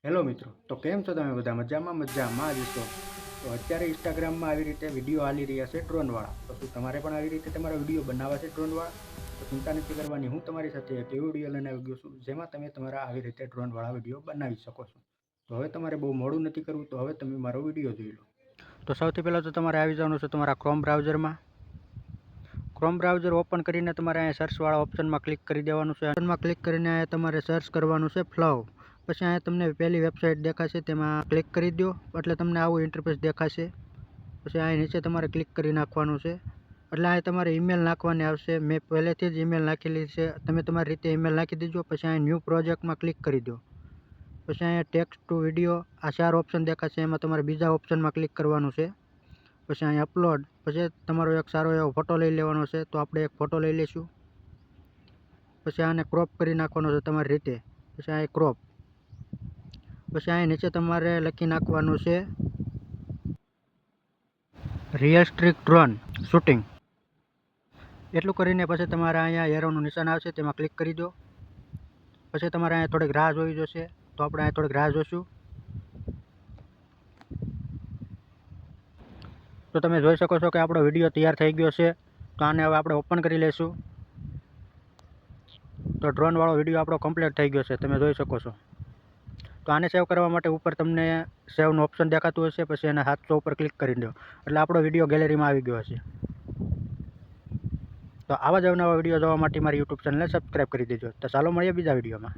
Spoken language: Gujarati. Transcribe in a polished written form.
હેલો મિત્રો, તો કેમ છો તમે બધા? મજામાં જ છો. તો અત્યારે ઇન્સ્ટાગ્રામમાં આવી રીતે વિડીયો હાલી રહ્યા છે ડ્રોનવાળા. તો શું તમારે પણ આવી રીતે તમારા વિડીયો બનાવવા છે ડ્રોનવાળા? તો ચિંતા નથી કરવાની, હું તમારી સાથે એક એવો વિડીયો લઈને આવી ગયો છું જેમાં તમે તમારા આવી રીતે ડ્રોનવાળા વિડીયો બનાવી શકો છો. તો હવે તમારે બહુ મોડું નથી કરવું, તો હવે તમે મારો વિડીયો જોઈ લો. તો સૌથી પહેલાં તો તમારે આવી જવાનું છે તમારા ક્રોમ બ્રાઉઝરમાં. ક્રોમ બ્રાઉઝર ઓપન કરીને તમારે અહીંયા સર્ચવાળા ઓપ્શનમાં ક્લિક કરી દેવાનું છે. ઓપ્શનમાં ક્લિક કરીને અહીંયા તમારે સર્ચ કરવાનું છે ફ્લવ. પછી અહીંયા તમને પહેલી વેબસાઇટ દેખાશે, તેમાં ક્લિક કરી દો એટલે તમને આવું ઇન્ટરફેસ દેખાશે. પછી અહીં નીચે તમારે ક્લિક કરી નાખવાનું છે. એટલે અહીં તમારે ઈમેલ નાખવાની આવશે. મેં પહેલેથી જ ઈમેલ નાખેલી છે, તમે તમારી રીતે ઈમેલ નાખી દેજો. પછી અહીં ન્યૂ પ્રોજેક્ટમાં ક્લિક કરી દો. પછી અહીંયા ટેક્સ્ટ ટુ વિડીયો આ 4 ઓપ્શન દેખાશે, એમાં તમારે બીજા ઓપ્શનમાં ક્લિક કરવાનું છે. પછી અહીં અપલોડ, પછી તમારો એક સારો એવો ફોટો લઈ લેવાનો છે. તો આપણે એક ફોટો લઈ લઈશું. પછી આને ક્રોપ કરી નાખવાનો છે તમારી રીતે. પછી અહીં ક્રોપ. પછી અહીં નીચે તમારે લખી નાખવાનું છે રિયલિસ્ટિક ડ્રોન શૂટિંગ. એટલું કરીને પછી તમારે અહીંયા એરોનું નિશાન આવશે, તેમાં ક્લિક કરી દો. પછી તમારે અહીંયા થોડીક રાહ જોવી જોશે. તો આપણે અહીંયા થોડીક રાહ જોઈશું. તો તમે જોઈ શકો છો કે આપણો વિડીયો તૈયાર થઈ ગયો છે. તો આને હવે આપણે ઓપન કરી લઈશું. તો ડ્રોનવાળો વિડીયો આપણો કમ્પ્લીટ થઈ ગયો છે, તમે જોઈ શકો છો. તો આને સેવ કરવા માટે ઉપર તમને સેવનું ઓપ્શન દેખાતું હશે, પછી એના 700 ઉપર ક્લિક કરી દો એટલે આપણો વિડીયો ગેલેરીમાં આવી ગયો હશે. તો આવા જ અવનવા વિડીયો જોવા માટે મારી યુટ્યુબ ચેનલને સબસ્ક્રાઈબ કરી દેજો. તો ચાલો મળીએ બીજા વિડીયોમાં.